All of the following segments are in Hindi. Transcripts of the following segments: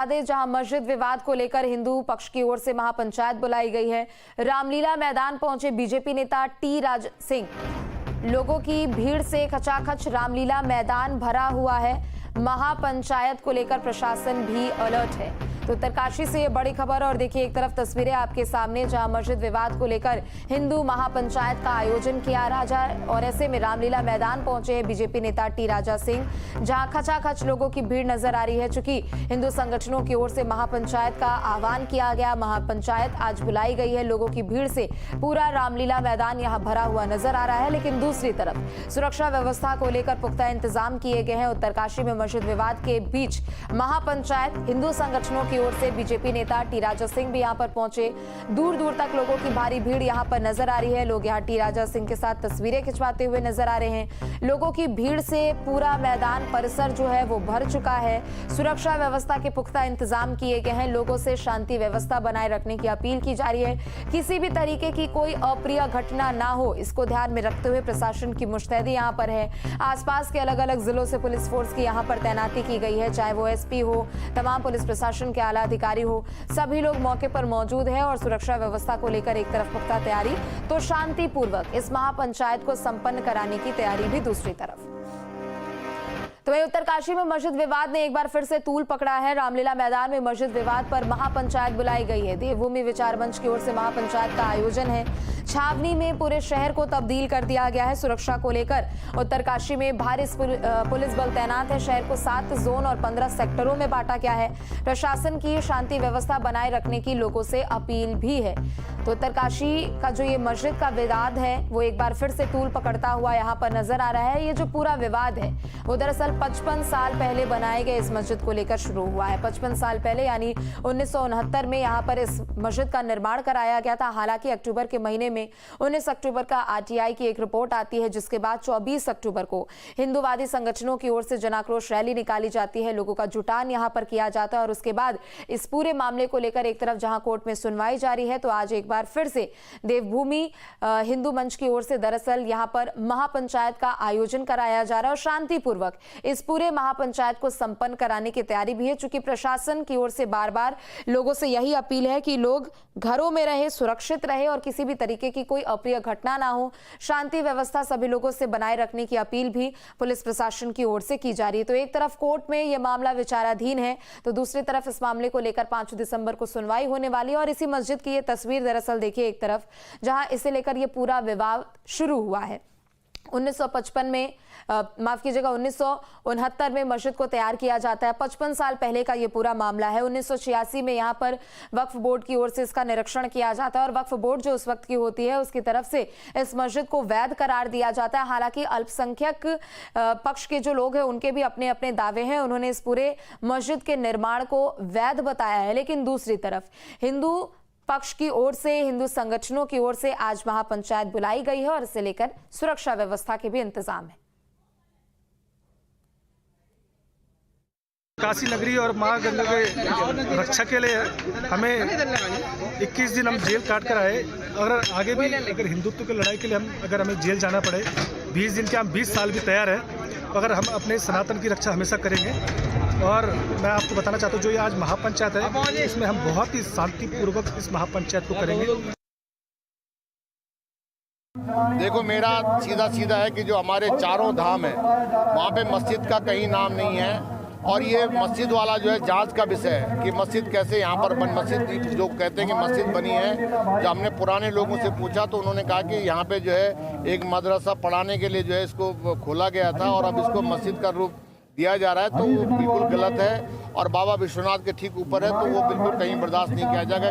जहां मस्जिद विवाद को लेकर हिंदू पक्ष की ओर से महापंचायत बुलाई गई है। रामलीला मैदान पहुंचे बीजेपी नेता टी राजा सिंह। लोगों की भीड़ से खचाखच रामलीला मैदान भरा हुआ है। महापंचायत को लेकर प्रशासन भी अलर्ट है। तो उत्तरकाशी से ये बड़ी खबर और देखिए एक तरफ तस्वीरें आपके सामने जहां मस्जिद विवाद को लेकर हिंदू महापंचायत का आयोजन किया राजा और ऐसे में रामलीला मैदान पहुंचे हैं बीजेपी नेता टी राजा सिंह, जहां खचाखच लोगों की भीड़ नजर आ रही है। चूंकि हिंदू संगठनों की ओर से महापंचायत का आह्वान किया गया, महापंचायत आज बुलाई गई है। लोगों की भीड़ से पूरा रामलीला मैदान यहाँ भरा हुआ नजर आ रहा है, लेकिन दूसरी तरफ सुरक्षा व्यवस्था को लेकर पुख्ता इंतजाम किए गए हैं। उत्तरकाशी में मस्जिद विवाद के बीच महापंचायत हिंदू संगठनों की ओर से बीजेपी नेता टी राजा सिंह भी यहां पर पहुंचे। दूर दूर तक लोगों की भारी भीड़ यहां पर नजर आ रही है। लोग यहां टी राजा सिंह के साथ तस्वीरें खिंचवाते हुए नजर आ रहे हैं। लोगों की भीड़ से पूरा मैदान परिसर जो है वो भर चुका है। सुरक्षा व्यवस्था के पुख्ता इंतजाम किए गए हैं। लोगों से शांति व्यवस्था बनाए रखने की अपील की जा रही है। किसी भी तरीके की कोई अप्रिय घटना ना हो, इसको ध्यान में रखते हुए प्रशासन की मुस्तैदी यहां पर है। आसपास के अलग अलग जिलों से पुलिस फोर्स की यहां पर तैनाती की गई है, चाहे वो एसपी हो, तमाम पुलिस प्रशासन के आला अधिकारी हो, सभी लोग मौके पर मौजूद हैं और सुरक्षा व्यवस्था को लेकर एक तरफ पुख्ता तैयारी तो शांतिपूर्वक इस महापंचायत को संपन्न कराने की तैयारी भी दूसरी तरफ। तो वहीं उत्तरकाशी में मस्जिद विवाद ने एक बार फिर से तूल पकड़ा है। रामलीला मैदान में मस्जिद विवाद पर महापंचायत बुलाई गई है। देवभूमि विचार मंच की ओर से महापंचायत का आयोजन है। छावनी में पूरे शहर को तब्दील कर दिया गया है। सुरक्षा को लेकर उत्तरकाशी में भारी पुलिस बल तैनात है। शहर को 7 जोन और 15 सेक्टरों में बांटा गया है। प्रशासन की शांति व्यवस्था बनाए रखने की लोगों से अपील भी है। तो उत्तरकाशी का जो ये मस्जिद का विवाद है वो एक बार फिर से तूल पकड़ता हुआ यहाँ पर नजर आ रहा है। ये जो पूरा विवाद है वो दरअसल 55 साल पहले बनाए गए इस मस्जिद को लेकर शुरू हुआ है। 55 साल पहले यानी 1969 में यहाँ पर इस मस्जिद का निर्माण कराया गया था। हालांकि अक्टूबर के महीने में 19 अक्टूबर का आरटीआई की एक रिपोर्ट आती है, जिसके बाद 24 अक्टूबर को हिंदूवादी संगठनों की ओर से जनाक्रोश रैली निकाली जाती है। लोगों का जुटान यहाँ पर किया जाता है और उसके बाद इस पूरे मामले को लेकर एक तरफ जहां कोर्ट में सुनवाई जारी है, तो आज एक बार फिर से देवभूमि हिंदू मंच की ओर से दरअसल यहां पर महापंचायत का आयोजन कराया जा रहा है और शांतिपूर्वक इस पूरे महापंचायत को संपन्न कराने की तैयारी भी है। चूंकि प्रशासन की ओर से बार बार लोगों से यही अपील है कि लोग घरों में रहे, सुरक्षित रहे और किसी भी तरीके की कोई अप्रिय घटना ना हो। शांति व्यवस्था सभी लोगों से बनाए रखने की अपील भी पुलिस प्रशासन की ओर से की जा रही है। तो एक तरफ कोर्ट में यह मामला विचाराधीन है, तो दूसरी तरफ इस मामले को लेकर 5 दिसंबर को सुनवाई होने वाली है। और इसी मस्जिद की ये तस्वीर दरअसल देखिए एक तरफ जहां इसे लेकर ये पूरा विवाद शुरू हुआ है। 1955 में माफ कीजिएगा 1969 में मस्जिद को तैयार किया जाता है। 55 साल पहले का ये पूरा मामला है। 1986 में यहाँ पर वक्फ बोर्ड की ओर से इसका निरीक्षण किया जाता है और वक्फ बोर्ड जो उस वक्त की होती है उसकी तरफ से इस मस्जिद को वैध करार दिया जाता है। हालांकि अल्पसंख्यक पक्ष के जो लोग हैं उनके भी अपने अपने दावे हैं, उन्होंने इस पूरे मस्जिद के निर्माण को वैध बताया है। लेकिन दूसरी तरफ हिंदू पक्ष की ओर से, हिंदू संगठनों की ओर से आज महापंचायत बुलाई गई है और इसे लेकर सुरक्षा व्यवस्था के भी इंतजाम है। काशी नगरी और मां गंगा के रक्षा के लिए हमें 21 दिन हम जेल काट कर आए। अगर आगे भी अगर हिंदुत्व की लड़ाई के लिए अगर हमें जेल जाना पड़े 20 दिन के, हम 20 साल भी तैयार हैं। अगर हम अपने सनातन की रक्षा हमेशा करेंगे। और मैं आपको बताना चाहता हूँ जो ये आज महापंचायत है इसमें हम बहुत ही शांतिपूर्वक इस महापंचायत को करेंगे। देखो, मेरा सीधा है कि जो हमारे चारों धाम है वहाँ पे मस्जिद का कहीं नाम नहीं है और ये मस्जिद वाला जो है जांच का विषय है कि मस्जिद कैसे यहाँ पर मस्जिद जो कहते हैं कि मस्जिद बनी है। जब हमने पुराने लोगों से पूछा तो उन्होंने कहा कि यहाँ पे जो है एक मदरसा पढ़ाने के लिए जो है इसको खोला गया था और अब इसको मस्जिद का रूप दिया जा रहा है, तो वो बिल्कुल गलत है और बाबा विश्वनाथ के ठीक ऊपर है, तो वो बिल्कुल कहीं बर्दाश्त नहीं किया जाएगा।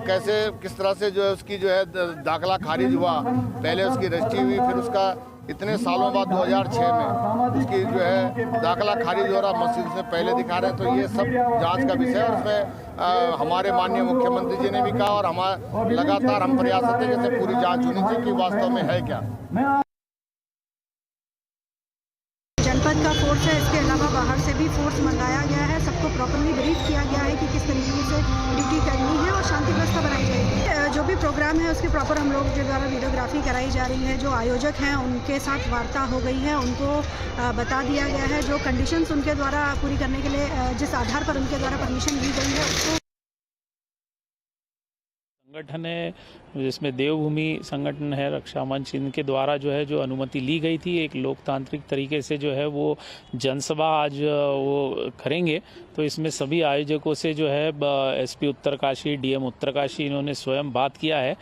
कैसे किस तरह से जो है उसकी जो है दाखिला खारिज हुआ, पहले उसकी रजिस्ट्री हुई, फिर उसका इतने सालों बाद 2006 में उसकी जो है दाखिला खारिज हो रहा, मस्जिद से पहले दिखा रहे हैं। तो ये सब जांच का विषय है और उसमें हमारे माननीय मुख्यमंत्री जी ने भी कहा और हमारे लगातार हम प्रयासरत हैं जैसे पूरी जांच होनी चाहिए कि वास्तव में है क्या। जनपद का फोर्स है, इसके अलावा बाहर से भी फोर्स मंगाया गया है। सबको प्रॉपर्ली ब्रीफ किया गया है कि किस तरीके से ड्यूटी करनी है और शांति व्यवस्था बनाई जाएगी। जो भी प्रोग्राम है उसकी प्रॉपर हम लोग के द्वारा वीडियोग्राफी कराई जा रही है। जो आयोजक हैं उनके साथ वार्ता हो गई है, उनको बता दिया गया है जो कंडीशंस उनके द्वारा पूरी करने के लिए जिस आधार पर उनके द्वारा परमिशन दी गई है उसको। संगठन है जिसमें देवभूमि संगठन है, रक्षा मंच, इनके द्वारा जो है जो अनुमति ली गई थी एक लोकतांत्रिक तरीके से जो है वो जनसभा आज वो करेंगे। तो इसमें सभी आयोजकों से जो है एसपी उत्तरकाशी, डीएम उत्तरकाशी इन्होंने स्वयं बात किया है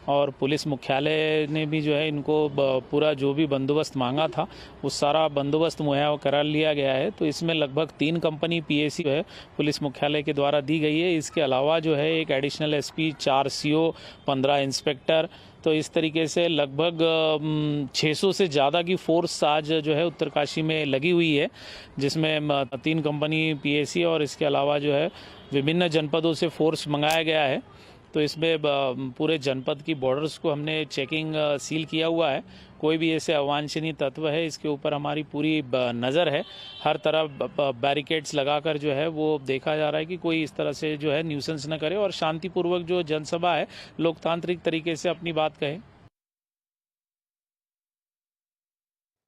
और पुलिस मुख्यालय ने भी जो है इनको पूरा जो भी बंदोबस्त मांगा था वो सारा बंदोबस्त मुहैया करा लिया गया है। तो इसमें लगभग 3 कंपनी पीएसी है पुलिस मुख्यालय के द्वारा दी गई है। इसके अलावा जो है एक एडिशनल एसपी, 4 सीओ, 15 इंस्पेक्टर, तो इस तरीके से लगभग 600 से ज़्यादा की फोर्स आज जो है उत्तरकाशी में लगी हुई है, जिसमें 3 कंपनी पीएसी और इसके अलावा जो है विभिन्न जनपदों से फोर्स मंगाया गया है। तो इसमें पूरे जनपद की बॉर्डर्स को हमने चेकिंग सील किया हुआ है। कोई भी ऐसे अवांछनीय तत्व है इसके ऊपर हमारी पूरी नज़र है। हर तरफ बैरिकेड्स लगाकर जो है वो देखा जा रहा है कि कोई इस तरह से जो है न्यूसेंस न करे और शांतिपूर्वक जो जनसभा है लोकतांत्रिक तरीके से अपनी बात कहे।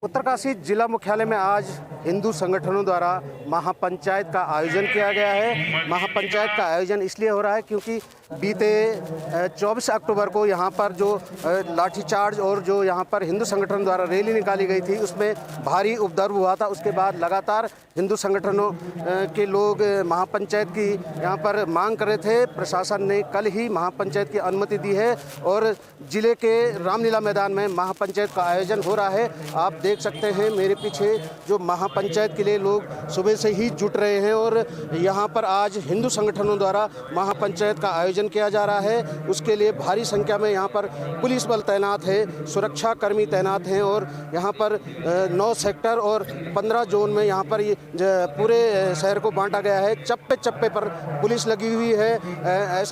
उत्तरकाशी जिला मुख्यालय में आज हिंदू संगठनों द्वारा महापंचायत का आयोजन किया गया है। महापंचायत का आयोजन इसलिए हो रहा है क्योंकि बीते 24 अक्टूबर को यहाँ पर जो लाठीचार्ज और जो यहाँ पर हिंदू संगठन द्वारा रैली निकाली गई थी उसमें भारी उपद्रव हुआ था। उसके बाद लगातार हिंदू संगठनों के लोग महापंचायत की यहाँ पर मांग कर रहे थे। प्रशासन ने कल ही महापंचायत की अनुमति दी है और जिले के रामलीला मैदान में महापंचायत का आयोजन हो रहा है। आप देख सकते हैं मेरे पीछे जो महापंचायत के लिए लोग सुबह से ही जुट रहे हैं और यहाँ पर आज हिंदू संगठनों द्वारा महापंचायत का आयोजन किया जा रहा है। उसके लिए भारी संख्या में यहाँ पर पुलिस बल तैनात है, सुरक्षा कर्मी तैनात हैं और यहाँ पर 9 सेक्टर और 15 जोन में यहाँ पर पूरे शहर को बांटा गया है। चप्पे चप्पे पर पुलिस लगी हुई है।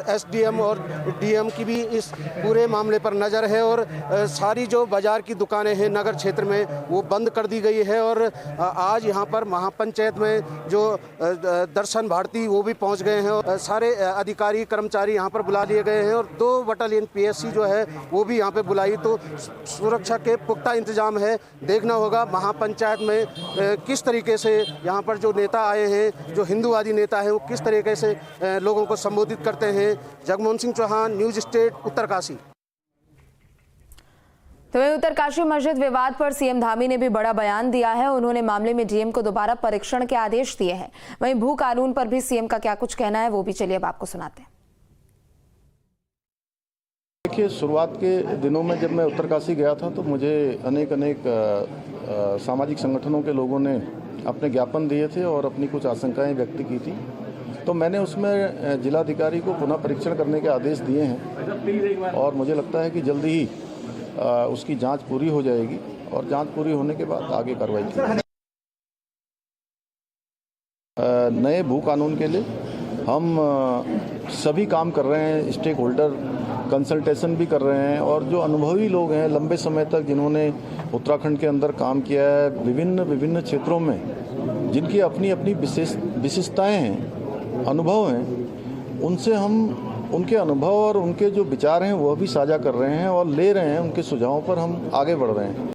एसडीएम और डीएम की भी इस पूरे मामले पर नज़र है और सारी जो बाजार की दुकानें हैं नगर क्षेत्र में वो बंद कर दी गई है। और आज यहाँ पर महापंचायत में जो दर्शन भारती वो भी पहुँच गए हैं और सारे अधिकारी कर्मचारी यहाँ पर बुला लिए गए हैं और 2 बटालियन पीएससी जो है वो भी यहाँ पे बुलाई। तो सुरक्षा के पुख्ता इंतजाम है। देखना होगा महापंचायत में किस तरीके से यहाँ पर जो नेता आए हैं, जो हिंदूवादी नेता हैं, वो किस तरीके से लोगों को संबोधित करते हैं। Jagmohan Singh Chauhan, news state, Uttarkashi. तो वहीं उत्तरकाशी मस्जिद विवाद पर सीएम धामी ने भी बड़ा बयान दिया है। उन्होंने मामले में डीएम को दोबारा परीक्षण के आदेश दिए हैं। वहीं भू कानून पर भी सीएम का क्या कुछ कहना है वो भी चलिए अब आपको सुनाते हैं। देखिए, शुरुआत के दिनों में जब मैं उत्तरकाशी गया था तो मुझे अनेक सामाजिक संगठनों के लोगों ने अपने ज्ञापन दिए थे और अपनी कुछ आशंकाएं व्यक्त की थी। तो मैंने उसमें जिलाधिकारी को पुनः परीक्षण करने के आदेश दिए हैं और मुझे लगता है कि जल्दी ही उसकी जांच पूरी हो जाएगी और जांच पूरी होने के बाद आगे कार्रवाई की जाएगी। नए भू कानून के लिए हम सभी काम कर रहे हैं, स्टेक होल्डर कंसल्टेशन भी कर रहे हैं और जो अनुभवी लोग हैं लंबे समय तक जिन्होंने उत्तराखंड के अंदर काम किया है विभिन्न क्षेत्रों में, जिनकी अपनी अपनी विशेषताएं हैं, अनुभव हैं, उनसे हम उनके अनुभव और उनके जो विचार हैं वो भी साझा कर रहे हैं और ले रहे हैं। उनके सुझावों पर हम आगे बढ़ रहे हैं।